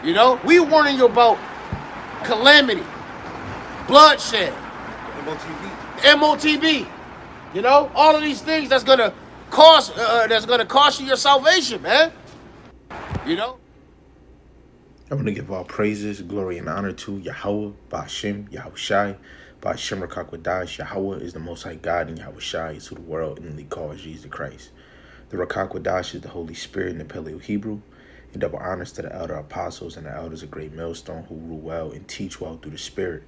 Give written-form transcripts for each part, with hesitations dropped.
You know, we warning you about calamity, bloodshed, MOTV. MOTB. You know, all of these things that's gonna cost you your salvation, man. You know. I want to give all praises, glory, and honor to Yahweh, Ba'ashem, Yahushai, Ba'ashem Rakakwadash. Yahweh is the Most High God, and Yahushai is who the world inly calls Jesus Christ. The Rakakwadash is the Holy Spirit in the Paleo Hebrew, and double honors to the elder apostles and the elders of Great Millstone who rule well and teach well through the Spirit.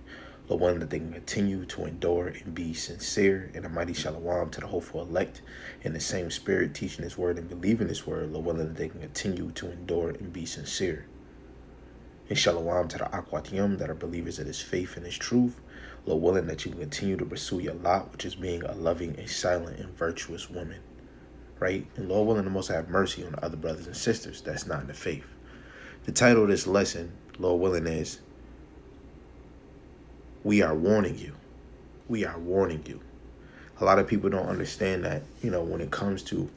Lord willing that they can continue to endure and be sincere, and a mighty shalom to the hopeful elect in the same spirit, teaching His word and believing His word. Lord willing that they can continue to endure and be sincere. And shalom to the Akwatiyam that are believers of His faith and His truth. Lord willing that you can continue to pursue your lot, which is being a loving, a silent, and virtuous woman. Right? And Lord willing to most have mercy on the other brothers and sisters that's not in the faith. The title of this lesson, Lord willing, is We Are Warning You. We are warning you. A lot of people don't understand that, when it comes to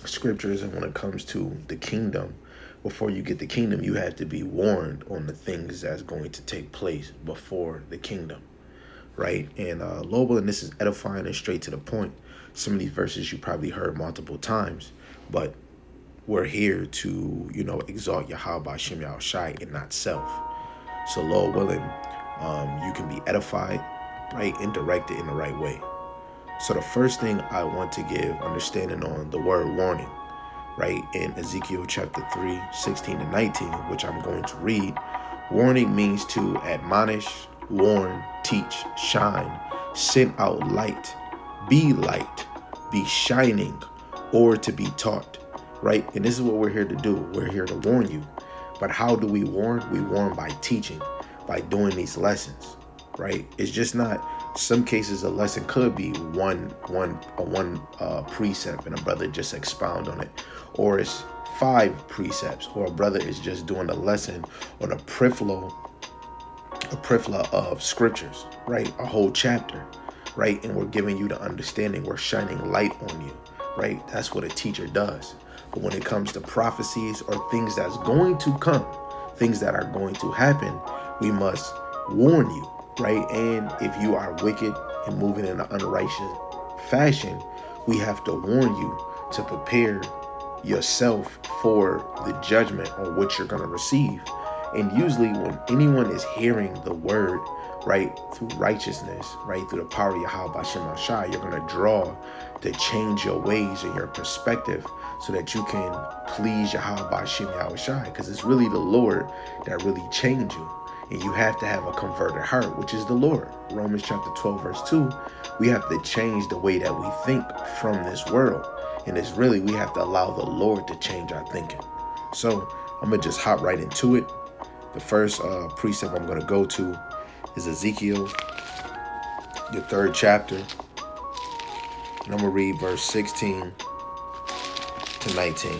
scriptures and when it comes to the kingdom, before you get the kingdom, you have to be warned on the things that's going to take place before the kingdom, right? And Lord willing, this is edifying and straight to the point. Some of these verses you probably heard multiple times, but we're here to, exalt Yahweh Ba'ashem Yahushai and not self. So Lord willing, you can be edified, right, and directed in the right way. So the first thing I want to give understanding on the word warning, right, in Ezekiel chapter 3, 16 to 19, which I'm going to read. Warning means to admonish, warn, teach, shine, send out light, be shining, or to be taught, right? And this is what we're here to do. We're here to warn you. But how do we warn? We warn by teaching, by doing these lessons, right? It's just not, some cases a lesson could be one precept and a brother just expound on it, or it's 5 precepts, or a brother is just doing a lesson on a peripheral of scriptures, right? A whole chapter, right? And we're giving you the understanding, we're shining light on you, right? That's what a teacher does. But when it comes to prophecies or things that's going to come, things that are going to happen, we must warn you, right? And if you are wicked and moving in an unrighteous fashion, we have to warn you to prepare yourself for the judgment on what you're going to receive. And usually when anyone is hearing the word, right, through righteousness, right, through the power of Yahweh Ba'ashem Yahushai, you're going to draw to change your ways and your perspective so that you can please Yahweh Ba'ashem Yahushai, because it's really the Lord that really changed you. And you have to have a converted heart, which is the Lord. Romans chapter 12, verse 2, we have to change the way that we think from this world. And it's really, we have to allow the Lord to change our thinking. So I'm going to just hop right into it. The first precept I'm going to go to is Ezekiel, the 3rd chapter. And I'm going to read verse 16 to 19.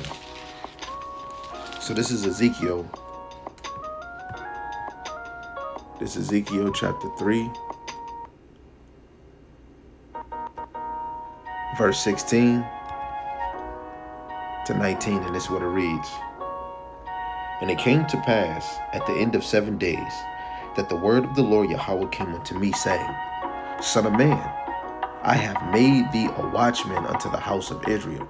So this is Ezekiel. This is Ezekiel chapter 3, verse 16 to 19, and this is what it reads. And it came to pass at the end of 7 days that the word of the Lord Yahweh came unto me, saying, Son of man, I have made thee a watchman unto the house of Israel.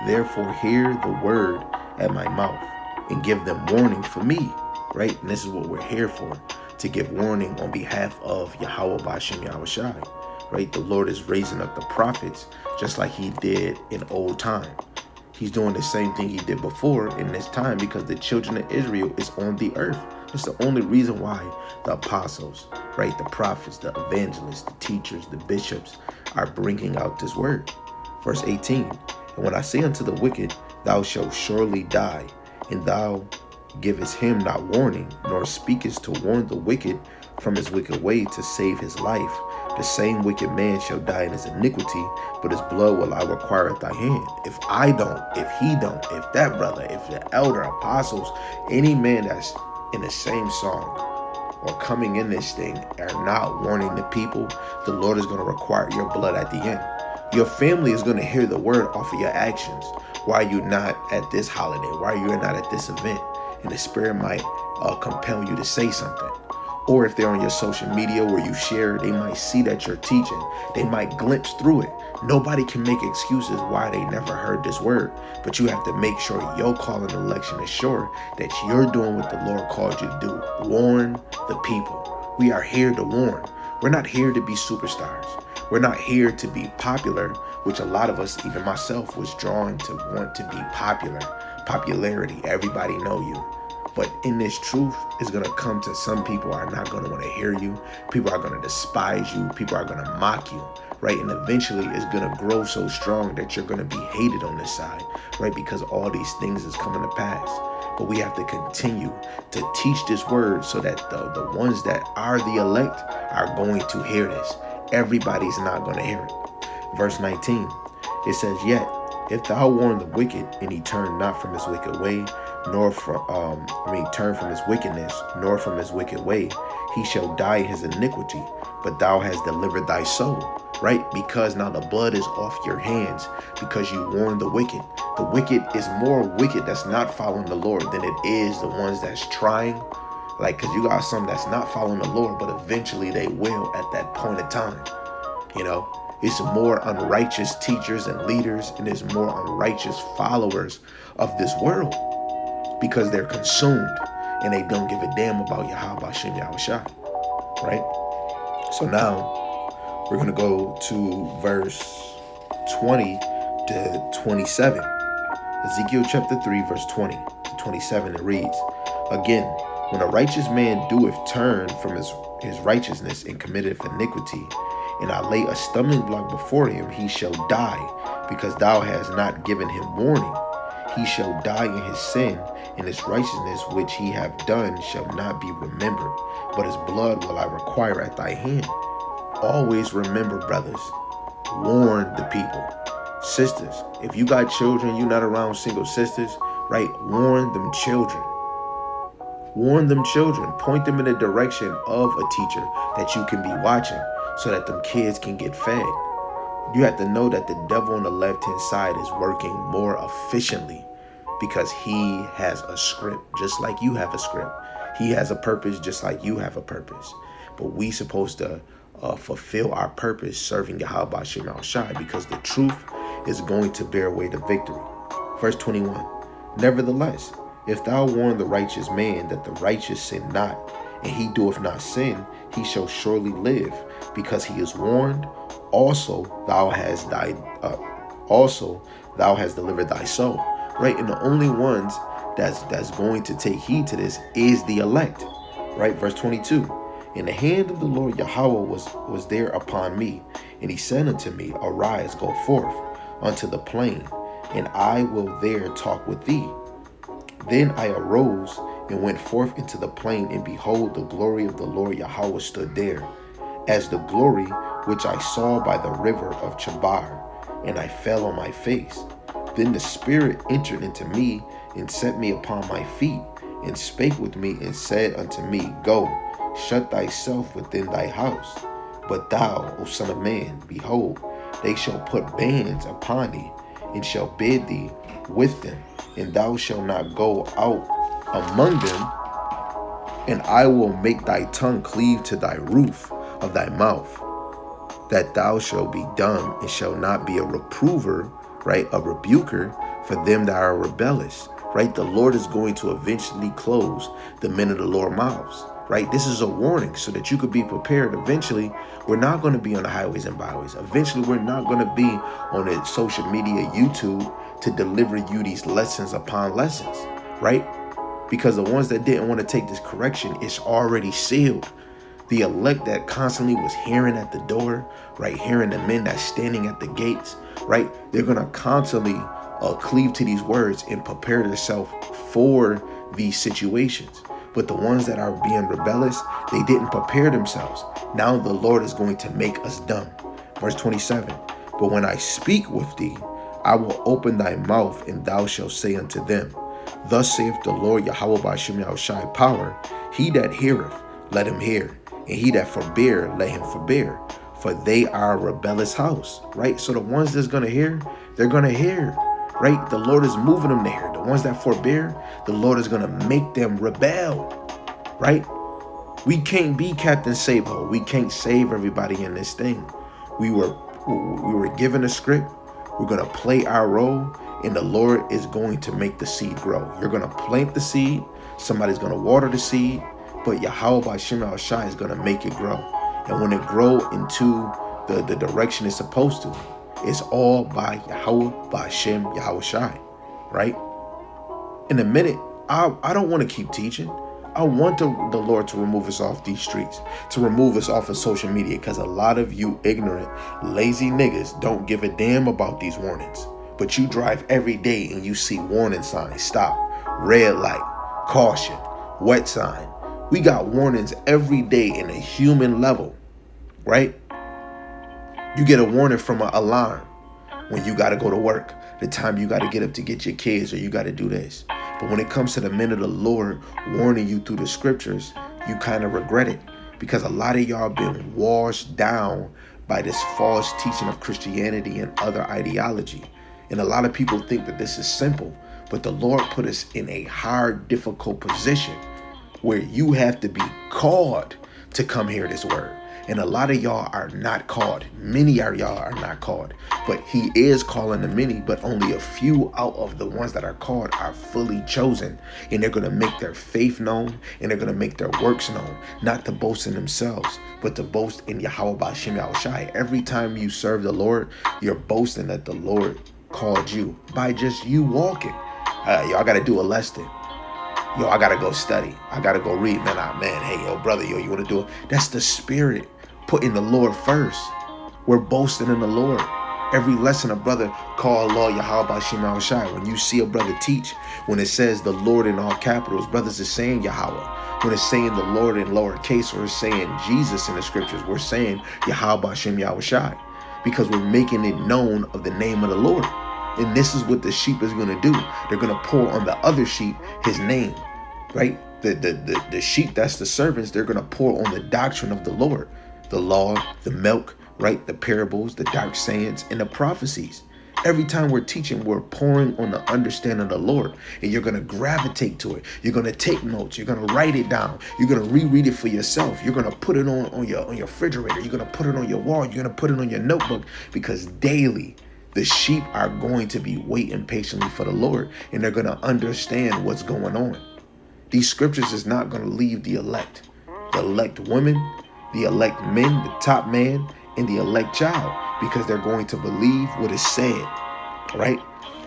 Therefore hear the word at my mouth, and give them warning for me, right? And this is what we're here for, to give warning on behalf of Yahweh Ba'ashem Yahushai, right? The Lord is raising up the prophets just like He did in old time. He's doing the same thing He did before in this time because the children of Israel is on the earth. It's the only reason why the apostles, right, the prophets, the evangelists, the teachers, the bishops are bringing out this word. Verse 18, and when I say unto the wicked, thou shalt surely die, and thou givest him not warning, nor speakest to warn the wicked from his wicked way to save his life, the same wicked man shall die in his iniquity, but his blood will I require at thy hand. If I don't, if he don't, if that brother, if the elder apostles, any man that's in the same song or coming in this thing are not warning the people, the Lord is going to require your blood at the end. Your family is going to hear the word off of your actions. Why are you not at this holiday? Why are you not at this event? And the Spirit might compel you to say something. Or if they're on your social media where you share, they might see that you're teaching. They might glimpse through it. Nobody can make excuses why they never heard this word, but you have to make sure your call and election is sure that you're doing what the Lord called you to do. Warn the people. We are here to warn. We're not here to be superstars. We're not here to be popular, which a lot of us, even myself, was drawn to want to be popular. Popularity, everybody know you. But in this truth, it's going to come to some people are not going to want to hear you. People are going to despise you. People are going to mock you, right? And eventually it's going to grow so strong that you're going to be hated on this side, right? Because all these things is coming to pass. But we have to continue to teach this word so that the ones that are the elect are going to hear this. Everybody's not going to hear it. Verse 19, it says, "Yet if thou warn the wicked, and he turn not from his wicked way, nor turn from his wickedness, nor from his wicked way, he shall die in his iniquity, but thou hast delivered thy soul." Right? Because now the blood is off your hands because you warned the wicked. The wicked is more wicked that's not following the Lord than it is the ones that's trying. Like, because you got some that's not following the Lord, but eventually they will at that point in time. You know, it's more unrighteous teachers and leaders, and there's more unrighteous followers of this world because they're consumed and they don't give a damn about Yahweh Shem Yahushua. Right? So now we're going to go to verse 20 to 27. Ezekiel chapter 3, verse 20 to 27, it reads, "Again, when a righteous man doeth turn from his righteousness and committeth iniquity, and I lay a stumbling block before him, he shall die, because thou hast not given him warning. He shall die in his sin, and his righteousness which he hath done shall not be remembered, but his blood will I require at thy hand." Always remember, brothers, warn the people. Sisters, if you got children, you're not around single sisters, right? Warn them children. Warn them children. Point them in the direction of a teacher that you can be watching so that them kids can get fed. You have to know that the devil on the left-hand side is working more efficiently because he has a script just like you have a script. He has a purpose just like you have a purpose. But we supposed to fulfill our purpose serving Yahweh Shem Yahushua because the truth is going to bear away the victory. Verse 21, "Nevertheless, if thou warn the righteous man that the righteous sin not, and he doeth not sin, he shall surely live, because he is warned. Also thou hast delivered thy soul." Right? And the only ones that's going to take heed to this is the elect. Right? Verse 22, "And the hand of the Lord Yahweh was there upon me, and he said unto me, Arise, go forth unto the plain, and I will there talk with thee. Then I arose and went forth into the plain, and behold, the glory of the Lord Yahweh stood there, as the glory which I saw by the river of Chabar, and I fell on my face. Then the Spirit entered into me, and set me upon my feet, and spake with me, and said unto me, Go, shut thyself within thy house. But thou, O son of man, behold, they shall put bands upon thee, and shall bid thee with them, and thou shalt not go out among them. And I will make thy tongue cleave to thy roof of thy mouth, that thou shalt be dumb, and shalt not be a reprover, right, a rebuker for them that are rebellious, right? The Lord is going to eventually close the men of the Lord mouths, right? This is a warning so that you could be prepared. Eventually, we're not going to be on the highways and byways. Eventually, we're not going to be on the social media, YouTube, to deliver you these lessons upon lessons, right? Because the ones that didn't want to take this correction, it's already sealed. The elect that constantly was hearing at the door, right? Hearing the men that's standing at the gates, right? They're going to constantly cleave to these words and prepare themselves for these situations. But the ones that are being rebellious, they didn't prepare themselves. Now the Lord is going to make us dumb. Verse 27, But when I speak with thee, I will open thy mouth, and thou shalt say unto them, Thus saith the Lord Yahweh by Shem Yahushai power, He that heareth, let him hear, and he that forbear, let him forbear. For they are a rebellious house, right? So the ones that's going to hear, they're going to hear, right? The Lord is moving them there. The ones that forbear, the Lord is going to make them rebel. right? We can't be Captain Save-Ho. We can't save everybody in this thing. We were given a script. We're going to play our role, and the Lord is going to make the seed grow. You're going to plant the seed. Somebody's going to water the seed, but Yahweh Ba'Shem Yahushai is going to make it grow. And when it grow into the direction it's supposed to, it's all by Yahweh Ba'Shem Yahushai, right? In a minute, I don't want to keep teaching. I want the Lord to remove us off these streets, to remove us off of social media, because a lot of you ignorant, lazy niggas don't give a damn about these warnings. But you drive every day and you see warning signs, stop, red light, caution, wet sign. We got warnings every day in a human level, right? You get a warning from an alarm when you got to go to work, the time you got to get up to get your kids, or you got to do this. But when it comes to the men of the Lord warning you through the scriptures, you kind of regret it, because a lot of y'all been washed down by this false teaching of Christianity and other ideology. And a lot of people think that this is simple, but the Lord put us in a hard, difficult position where you have to be called to come hear this word. And a lot of y'all are not called. Many of y'all are not called. But he is calling the many, but only a few out of the ones that are called are fully chosen. And they're going to make their faith known, and they're going to make their works known. Not to boast in themselves, but to boast in Yahweh Ba'Shem Yahushai. Every time you serve the Lord, you're boasting that the Lord called you by just you walking. Y'all got to do a lesson. Yo, I got to go study. I got to go read. Man, hey, yo, brother, yo, you want to do it? That's the spirit. Putting the Lord first. We're boasting in the Lord. Every lesson a brother call Allah Yahweh Ba'Shem Yahushai. When you see a brother teach, when it says the Lord in all capitals, brothers is saying Yahweh. When it's saying the Lord in lowercase, or it's saying Jesus in the scriptures, we're saying Yahweh Ba'Shem Yahushai, because we're making it known of the name of the Lord. And this is what the sheep is going to do. They're going to pour on the other sheep his name, right? The sheep, that's the servants, they're going to pour on the doctrine of the Lord. The law, the milk, right? The parables, the dark sayings, and the prophecies. Every time we're teaching, we're pouring on the understanding of the Lord, and you're going to gravitate to it. You're going to take notes. You're going to write it down. You're going to reread it for yourself. You're going to put it on your refrigerator. You're going to put it on your wall. You're going to put it on your notebook, because daily the sheep are going to be waiting patiently for the Lord, and they're going to understand what's going on. These scriptures is not going to leave the elect women, the elect men, the top man, and the elect child, because they're going to believe what is said, right?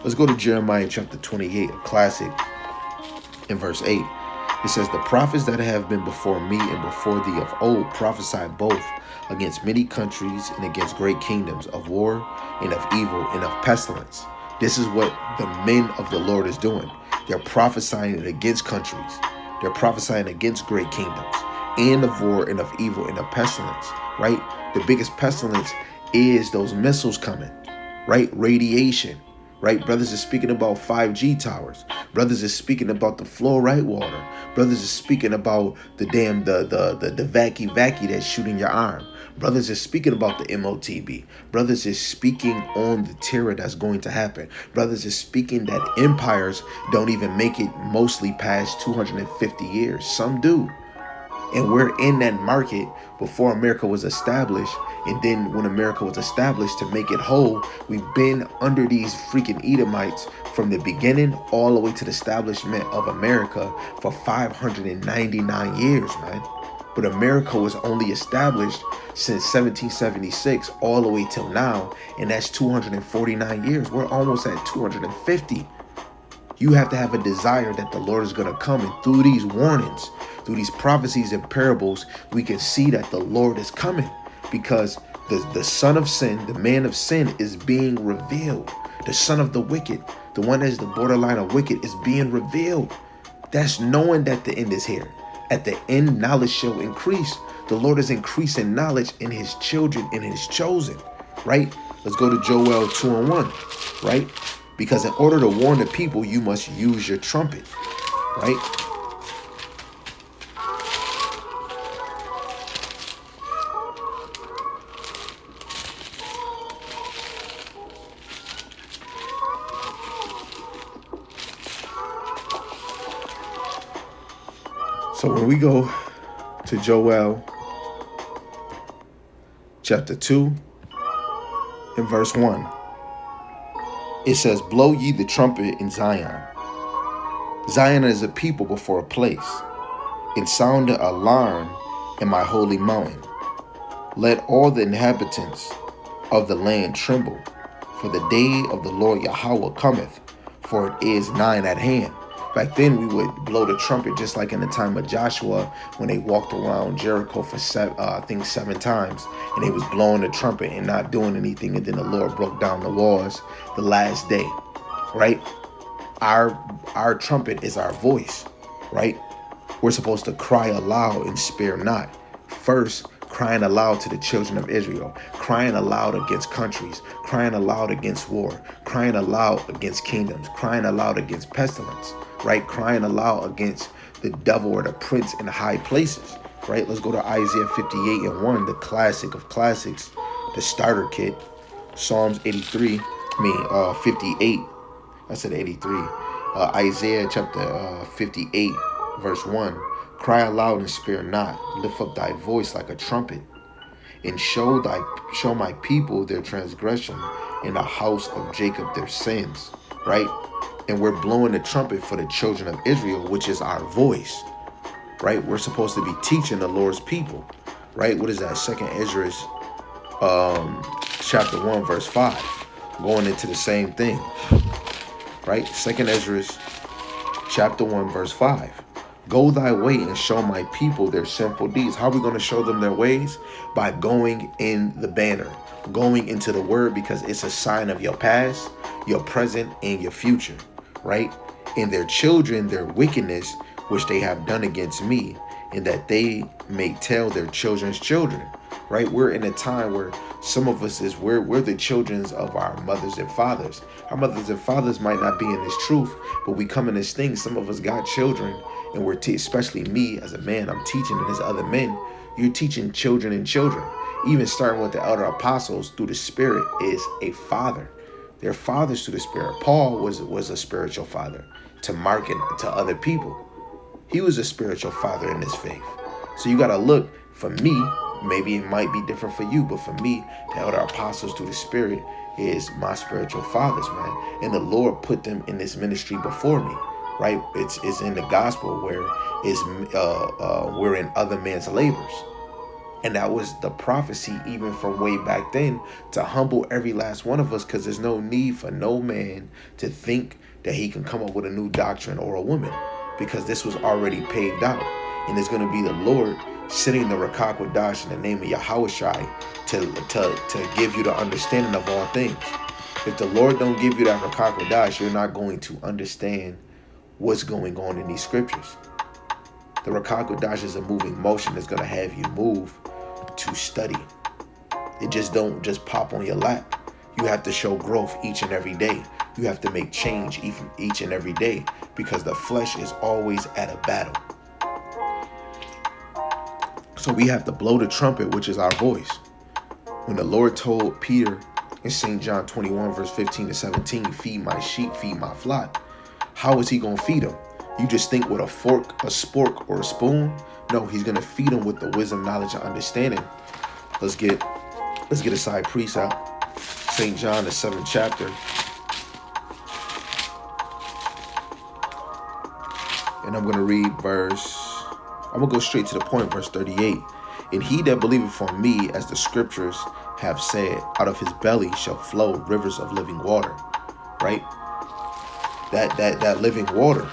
Let's go to Jeremiah chapter 28, a classic, in verse 8. It says, the prophets that have been before me and before thee of old prophesied both against many countries and against great kingdoms, of war and of evil and of pestilence. This is what the men of the Lord is doing. They're prophesying against countries. They're prophesying against great kingdoms, and of war and of evil and of pestilence, right? The biggest pestilence is those missiles coming, right? Radiation, right? Brothers is speaking about 5G towers. Brothers is speaking about the fluoride water. Brothers is speaking about the vacuum that's shooting your arm. Brothers is speaking about the MOTB. Brothers is speaking on the terror that's going to happen. Brothers is speaking that empires don't even make it mostly past 250 years. Some do. And we're in that market before America was established. And then when America was established, to make it whole, we've been under these freaking Edomites from the beginning all the way to the establishment of America for 599 years, man. But America was only established since 1776 all the way till now. And that's 249 years. We're almost at 250. You have to have a desire that the Lord is going to come. And through these warnings, through these prophecies and parables, we can see that the Lord is coming, because the son of sin, the man of sin, is being revealed. The son of the wicked, the one that is the borderline of wicked, is being revealed. That's knowing that the end is here. At the end, knowledge shall increase. The Lord is increasing knowledge in his children and his chosen, right? Let's go to Joel 2:1, right? Because in order to warn the people, you must use your trumpet, right? So when we go to Joel chapter 2 and verse 1, it says, blow ye the trumpet in Zion. Zion is a people before a place, and sound an alarm in my holy mountain. Let all the inhabitants of the land tremble, for the day of the Lord Yahweh cometh, for it is nigh at hand. Back then we would blow the trumpet just like in the time of Joshua when they walked around Jericho for 7 times, and they was blowing the trumpet and not doing anything, and then the Lord broke down the walls the last day, right? Our trumpet is our voice, right? We're supposed to cry aloud and spare not. First, crying aloud to the children of Israel, crying aloud against countries, crying aloud against war, crying aloud against kingdoms, crying aloud against pestilence, right? Crying aloud against the devil or the prince in high places, right? Let's go to Isaiah 58 and 1, the classic of classics, the starter kit. Psalms 58. I said 83. Isaiah chapter 58, verse 1. Cry aloud and spare not. Lift up thy voice like a trumpet, and show my people their transgression, and the house of Jacob their sins. Right? And we're blowing the trumpet for the children of Israel, which is our voice. Right? We're supposed to be teaching the Lord's people. Right? What is that? 2nd Ezra chapter 1, verse 5. Going into the same thing. Right? 2nd Ezra chapter 1, verse 5. Go thy way and show my people their sinful deeds. How are we going to show them their ways? By going in the banner, going into the word, because it's a sign of your past, your present, and your future, right? And their children, their wickedness, which they have done against me, and that they may tell their children's children, right? We're in a time where some of us we're the children of our mothers and fathers. Our mothers and fathers might not be in this truth, but we come in this thing. Some of us got children, and we're especially me as a man, I'm teaching, and as other men, you're teaching children and children. Even starting with the elder apostles through the Spirit is a father. They're fathers through the Spirit. Paul was a spiritual father to Mark and to other people. He was a spiritual father in this faith. So you got to look, for me, maybe it might be different for you, but for me, the elder apostles through the Spirit is my spiritual fathers, man. And the Lord put them in this ministry before me, right? It's in the gospel where we're in other men's labors. And that was the prophecy even from way back then, to humble every last one of us, because there's no need for no man to think that he can come up with a new doctrine or a woman, because this was already paved out. And it's going to be the Lord sitting the Rakak Wadash in the name of Yahushai to give you the understanding of all things. If the Lord don't give you that Rakak Wadash, you're not going to understand what's going on in these scriptures. The Rakak Wadash is a moving motion that's going to have you move to study. It just don't just pop on your lap. You have to show growth each and every day. You have to make change each and every day, because the flesh is always at a battle. So we have to blow the trumpet, which is our voice. When the Lord told Peter in St. John 21, verse 15 to 17, feed my sheep, feed my flock, how is he going to feed them? You just think with a fork, a spork, or a spoon? No, he's going to feed them with the wisdom, knowledge, and understanding. Let's get a side precept. St. John, the 7th chapter. And I'm going to read I'm going to go straight to the point, verse 38. And he that believeth on me, as the scriptures have said, out of his belly shall flow rivers of living water. Right? That living water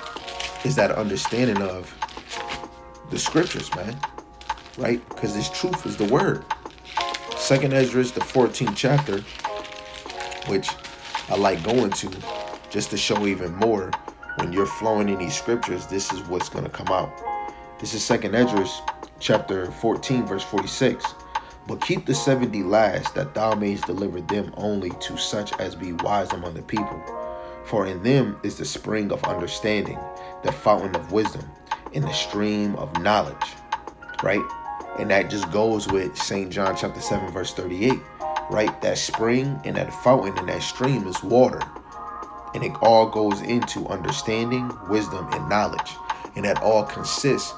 is that understanding of the scriptures, man. Right? Because this truth is the word. 2nd Ezra, the 14th chapter, which I like going to just to show even more. When you're flowing in these scriptures, this is what's going to come out. This is 2nd Ezra chapter 14, verse 46. But keep the 70 last, that thou mayest deliver them only to such as be wise among the people. For in them is the spring of understanding, the fountain of wisdom, and the stream of knowledge. Right? And that just goes with St. John chapter 7, verse 38. Right? That spring and that fountain and that stream is water. And it all goes into understanding, wisdom, and knowledge. And that all consists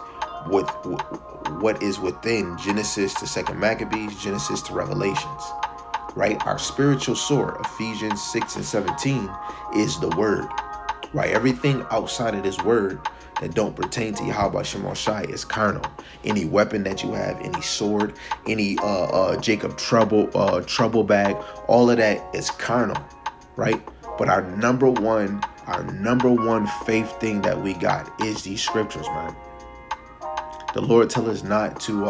what is within Genesis to Second Maccabees, Genesis to Revelations, right? Our spiritual sword, Ephesians 6 and 17, is the word, right? Everything outside of this word that don't pertain to Yahweh Shemon Shai is carnal. Any weapon that you have, any sword, any Jacob trouble bag, all of that is carnal, right? But our number one faith thing that we got is these scriptures, man. The Lord tell us not to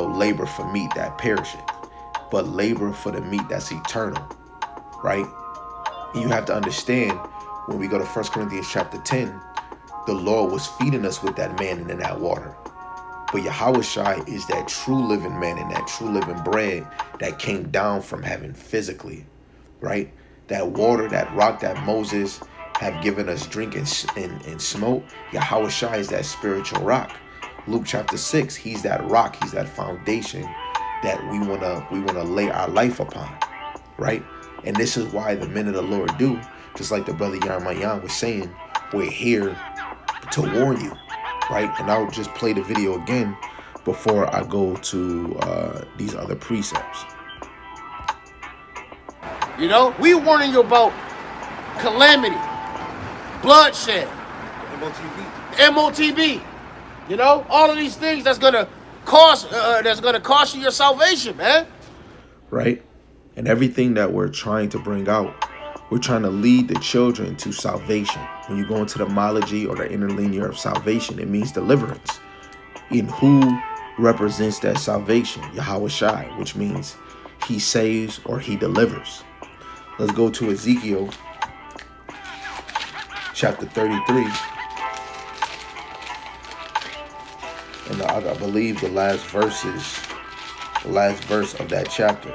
labor for meat that perisheth, but labor for the meat that's eternal, right? And you have to understand, when we go to 1 Corinthians chapter 10, the Lord was feeding us with that manna and that water. But Yahweh Shai is that true living man and that true living bread that came down from heaven physically, right? That water, that rock that Moses have given us drink and smoke, Yahweh Shai is that spiritual rock. Luke chapter 6, he's that rock, he's that foundation that we wanna lay our life upon, right? And this is why the men of the Lord do, just like the brother Yarmayan was saying, we're here to warn you, right? And I'll just play the video again before I go to these other precepts. You know, we warning you about calamity, bloodshed, MOTB. You know, all of these things that's gonna cost you your salvation, man. Right, and everything that we're trying to bring out, we're trying to lead the children to salvation. When you go into the homology or the interlinear of salvation, it means deliverance. In who represents that salvation? Yahweh Shai, which means he saves or he delivers. Let's go to Ezekiel chapter 33. And I believe the last verse of that chapter.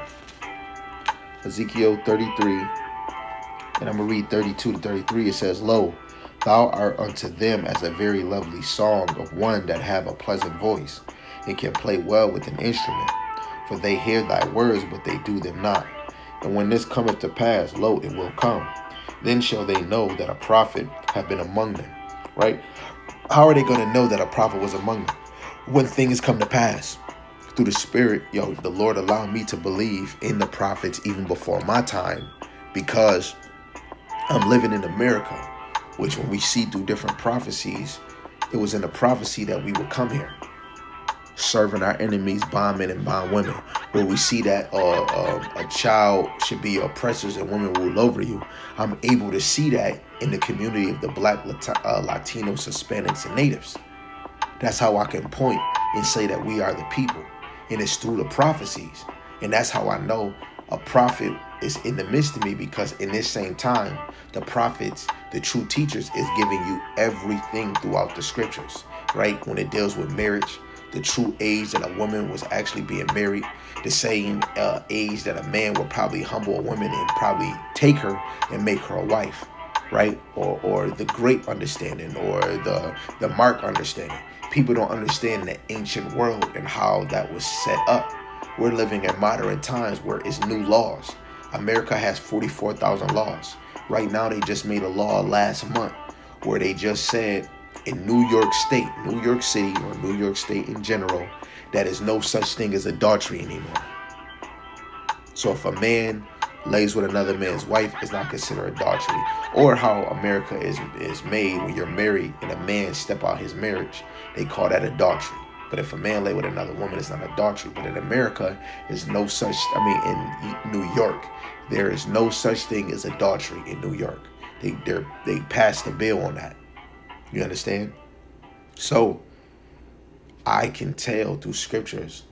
Ezekiel 33. And I'm going to read 32 to 33. It says, Lo, thou art unto them as a very lovely song of one that have a pleasant voice, and can play well with an instrument. For they hear thy words, but they do them not. And when this cometh to pass, lo, it will come. Then shall they know that a prophet have been among them. Right? How are they going to know that a prophet was among them? When things come to pass. Through the Spirit, the Lord allowed me to believe in the prophets even before my time, because I'm living in America, which when we see through different prophecies, it was in the prophecy that we would come here, serving our enemies, bombing and bomb women. Where we see that a child should be oppressors and women rule over you, I'm able to see that in the community of the Black, Latinos, Hispanics, and Natives. That's how I can point and say that we are the people. And it's through the prophecies. And that's how I know a prophet is in the midst of me, because in this same time, the prophets, the true teachers, is giving you everything throughout the scriptures, right? When it deals with marriage, the true age that a woman was actually being married, the same age that a man would probably humble a woman and probably take her and make her a wife, right? Or the great understanding, or the Mark understanding. People don't understand the ancient world and how that was set up. We're living in modern times where it's new laws. America has 44,000 laws. Right now, they just made a law last month where they just said in New York State, New York City, or New York State in general, that is no such thing as adultery anymore. So if a man lays with another man's wife, it's not considered adultery. Or how America is made when you're married and a man step out his marriage, they call that adultery. But if a man lay with another woman, it's not adultery. But in America, there's no such, in New York, there is no such thing as adultery in New York. They passed the bill on that. You understand? So I can tell through scriptures,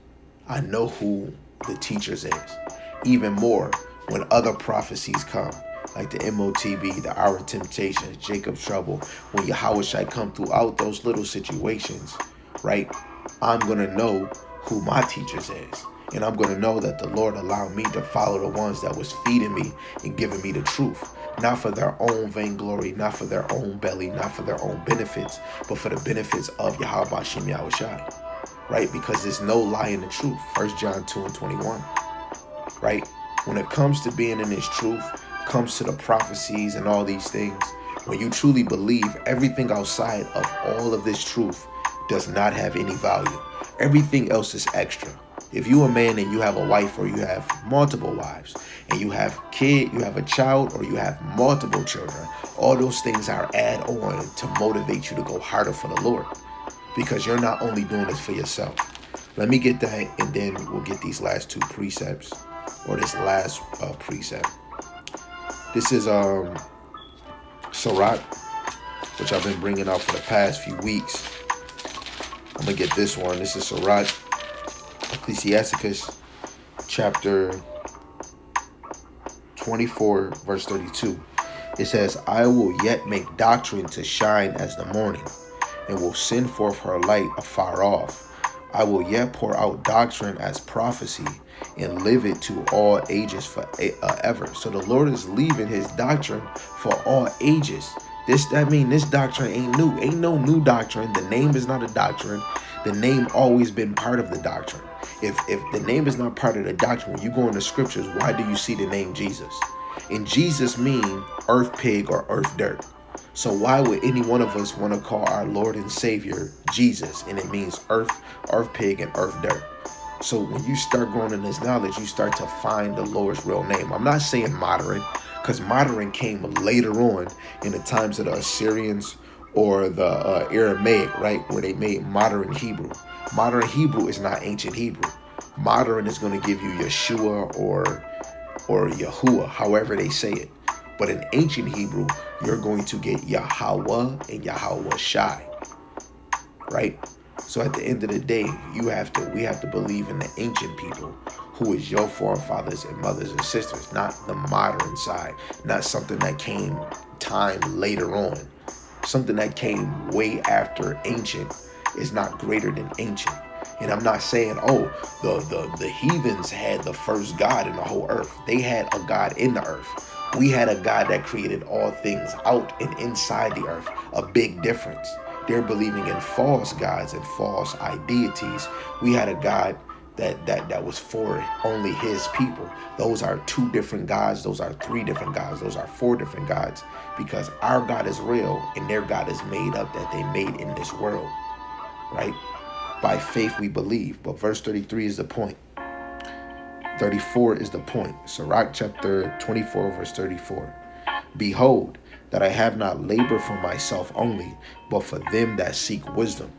I know who the teachers is. Even more when other prophecies come, like the MOTB, the Hour of Temptations, Jacob's Trouble, when Yahweh Shai come throughout those little situations, right? I'm going to know who my teachers is. And I'm going to know that the Lord allowed me to follow the ones that was feeding me and giving me the truth. Not for their own vainglory, not for their own belly, not for their own benefits, but for the benefits of Yahweh Shem Yahweh Shai. Right? Because there's no lie in the truth. 1 John 2 and 21. Right? When it comes to being in this truth, comes to the prophecies and all these things, When you truly believe, everything outside of all of this truth does not have any value. Everything else is extra. If you a man and you have a wife, or you have multiple wives, and you have you have a child, or you have multiple children, all those things are add on to motivate you to go harder for the Lord, because you're not only doing this for yourself. Let me get that, and then we'll get these last two precepts, or this last precept. This is Sirach, which I've been bringing out for the past few weeks. I'm gonna get this one. This is Sirach, Ecclesiasticus, chapter 24, verse 32. It says, I will yet make doctrine to shine as the morning, and will send forth her light afar off. I will yet pour out doctrine as prophecy, and live it to all ages forever. So the Lord is leaving his doctrine for all ages. That means this doctrine ain't new. Ain't no new doctrine. The name is not a doctrine. The name always been part of the doctrine. If the name is not part of the doctrine, when you go in the scriptures, why do you see the name Jesus? And Jesus mean earth pig or earth dirt. So why would any one of us want to call our Lord and Savior Jesus? And it means earth pig, and earth dirt. So when you start growing in this knowledge, you start to find the Lord's real name. I'm not saying modern, because modern came later on in the times of the Assyrians or the Aramaic, right? Where they made modern Hebrew. Modern Hebrew is not ancient Hebrew. Modern is going to give you Yeshua or Yahuwah, however they say it. But in ancient Hebrew, you're going to get Yahweh and Yahweh Shai, right? So at the end of the day, we have to believe in the ancient people, who is your forefathers and mothers and sisters, not the modern side, not something that came time later on. Something that came way after ancient is not greater than ancient. And I'm not saying, the heathens had the first God in the whole earth. They had a God in the earth. We had a God that created all things out and inside the earth. A big difference. They're believing in false gods and false deities. We had a God that was for only his people. Those are two different gods. Those are three different gods. Those are four different gods, because our God is real and their God is made up, that they made in this world, right? By faith we believe. But verse 33 is the point. 34 is the point. Sirach chapter 24, verse 34. Behold, that I have not labored for myself only, but for them that seek wisdom.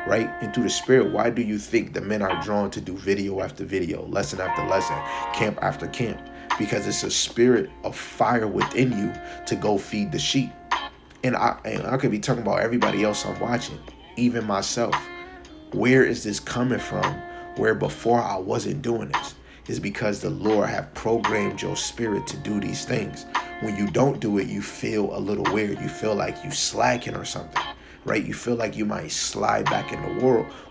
Right? And through the Spirit, why do you think the men are drawn to do video after video, lesson after lesson, camp after camp? Because it's a spirit of fire within you to go feed the sheep. And I could be talking about everybody else I'm watching, even myself. Where is this coming from? Where before I wasn't doing this? Is because the Lord have programmed your spirit to do these things. When you don't do it, you feel a little weird. You feel like you slacking or something. Right? You feel like you might slide back in the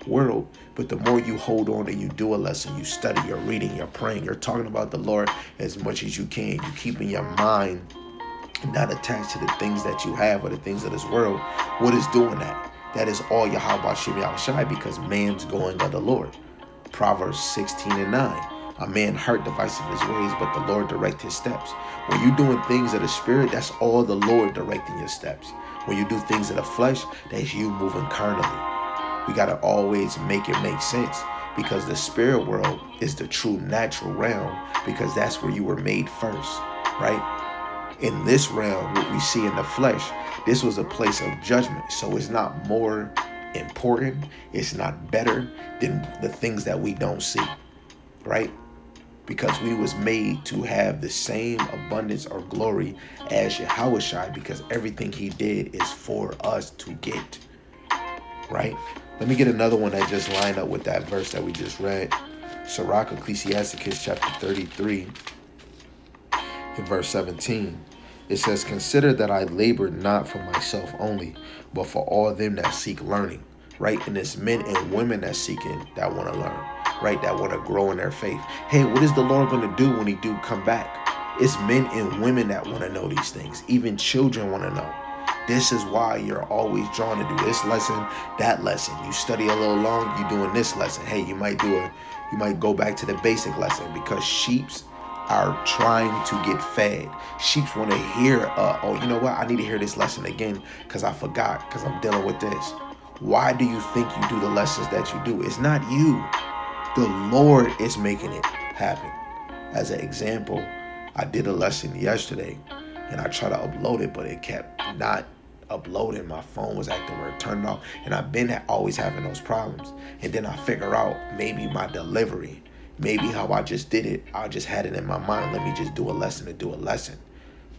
world, but the more you hold on and you do a lesson, you study, you're reading, you're praying, you're talking about the Lord as much as you can. You keeping your mind not attached to the things that you have or the things of this world. What is doing that? That is all Yahweh Shem Yahushai, because man's going of the Lord. Proverbs 16:9. A man heart deviseth his ways, but the Lord direct his steps. When you're doing things of the Spirit, that's all the Lord directing your steps. When you do things of the flesh, that's you moving carnally. We got to always make it make sense, because the spirit world is the true natural realm, because that's where you were made first, right? In this realm, what we see in the flesh, this was a place of judgment. So it's not more important, it's not better than the things that we don't see, right? Because we was made to have the same abundance or glory as Yahushua, because everything he did is for us to get, right? Let me get another one that just lined up with that verse that we just read. Sirach, Ecclesiasticus chapter 33, in verse 17. It says, consider that I labor not for myself only, but for all them that seek learning, right? And it's men and women that seeking, that want to learn, right? That want to grow in their faith. Hey, what is the Lord going to do when he do come back? It's men and women that want to know these things. Even children want to know. This is why you're always drawn to do this lesson, that lesson. You study a little long, you're doing this lesson. Hey, you might go back to the basic lesson, because sheep's are trying to get fed. Sheep want to hear, oh, you know what? I need to hear this lesson again because I forgot, because I'm dealing with this. Why do you think you do the lessons that you do? It's not you. The Lord is making it happen. As an example, I did a lesson yesterday and I tried to upload it, but it kept not uploading. My phone was acting weird, turned off, and I've been always having those problems. And then I figure out maybe my delivery, maybe how I just did it, I just had it in my mind, let me just do a lesson to do a lesson.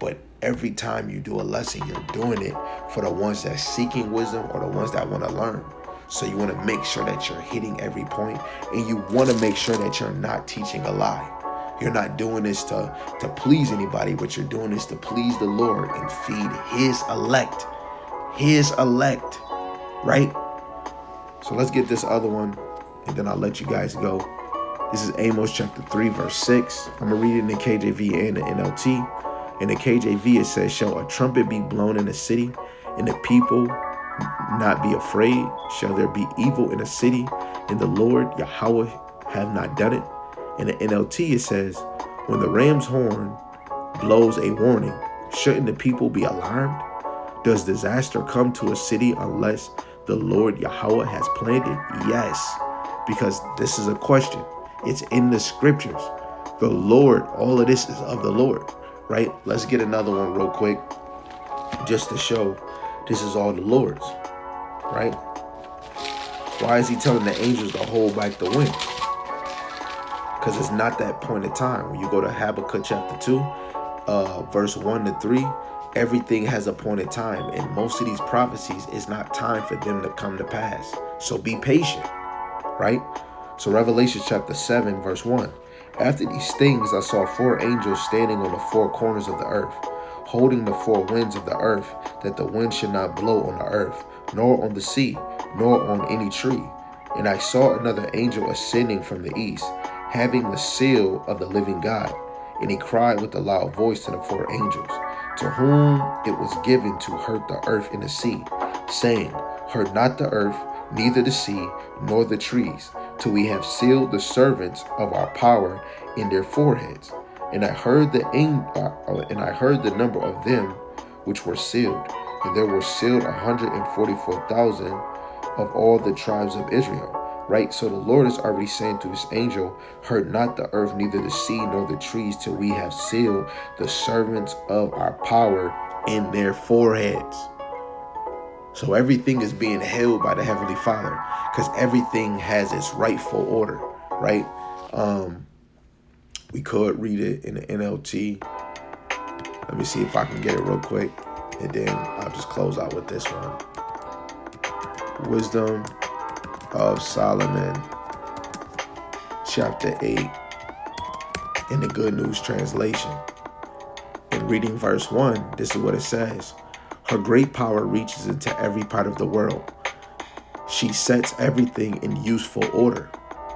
But every time you do a lesson, you're doing it for the ones that's seeking wisdom or the ones that want to learn. So you want to make sure that you're hitting every point, and you want to make sure that you're not teaching a lie. You're not doing this to please anybody, but you're doing this to please the Lord and feed his elect. His elect, right? So let's get this other one, and then I'll let you guys go. This is Amos chapter 3, verse 6. I'm going to read it in the KJV and the NLT. In the KJV, it says, shall a trumpet be blown in a city, and the people not be afraid? Shall there be evil in a city, and the Lord Yahweh have not done it? In the NLT, it says, when the ram's horn blows a warning, shouldn't the people be alarmed? Does disaster come to a city unless the Lord Yahweh has planned it? Yes, because this is a question. It's in the scriptures. The Lord, all of this is of the Lord, right? Let's get another one real quick just to show this is all the Lord's, right? Why is he telling the angels to hold back the wind? Because it's not that point in time. When you go to Habakkuk chapter 2, verse 1 to 3, everything has a point in time. And most of these prophecies, it's not time for them to come to pass. So be patient, right? So Revelation chapter 7, verse 1. After these things, I saw 4 angels standing on the 4 corners of the earth, holding the 4 winds of the earth, that the wind should not blow on the earth, nor on the sea, nor on any tree. And I saw another angel ascending from the east, having the seal of the living God. And he cried with a loud voice to the 4 angels, to whom it was given to hurt the earth and the sea, saying, hurt not the earth, neither the sea, nor the trees, till we have sealed the servants of our power in their foreheads. And I heard the number of them which were sealed, and there were sealed 144,000 of all the tribes of Israel. Right? So the Lord is already saying to his angel, hurt not the earth, neither the sea, nor the trees, till we have sealed the servants of our power in their foreheads. So everything is being held by the Heavenly Father, because everything has its rightful order, right? We could read it in the NLT. Let me see if I can get it real quick, and then I'll just close out with this one. Wisdom of Solomon, chapter 8, in the Good News Translation. In reading verse 1, this is what it says. Her great power reaches into every part of the world. She sets everything in useful order,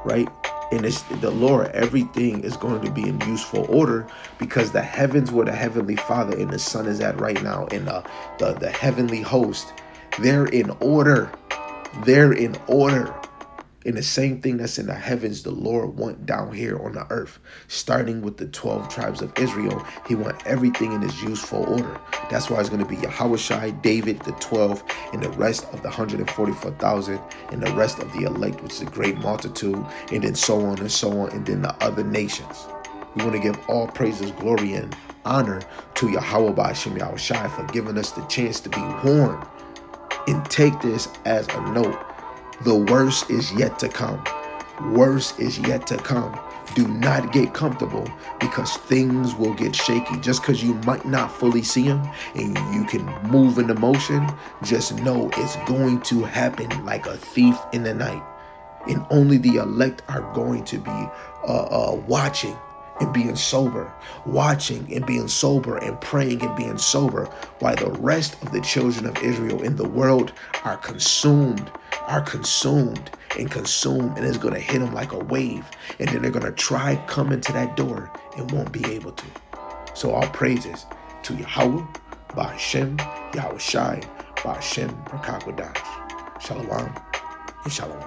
right? And it's the Lord, everything is going to be in useful order, because the heavens where the Heavenly Father and the Son is at right now, in the heavenly host, they're in order. They're in order. And the same thing that's in the heavens, the Lord want down here on the earth. Starting with the 12 tribes of Israel, he want everything in his useful order. That's why it's going to be Yahushai, David, the 12, and the rest of the 144,000, and the rest of the elect, which is a great multitude, and then so on and so on, and then the other nations. We want to give all praises, glory, and honor to Yahweh Ba'ashem Yahushai for giving us the chance to be warned. And take this as a note. The worst is yet to come. Worse is yet to come. Do not get comfortable, because things will get shaky. Just because you might not fully see them and you can move into motion, just know it's going to happen like a thief in the night. And only the elect are going to be watching and being sober, watching and being sober, and praying and being sober, while the rest of the children of Israel in the world are consumed, and it's going to hit them like a wave. And then they're going to try coming to that door and won't be able to. So all praises to Yahweh, Ba'ashem, Yahushai, Ba'ashem, Rakakwadash. Shalom and shalom.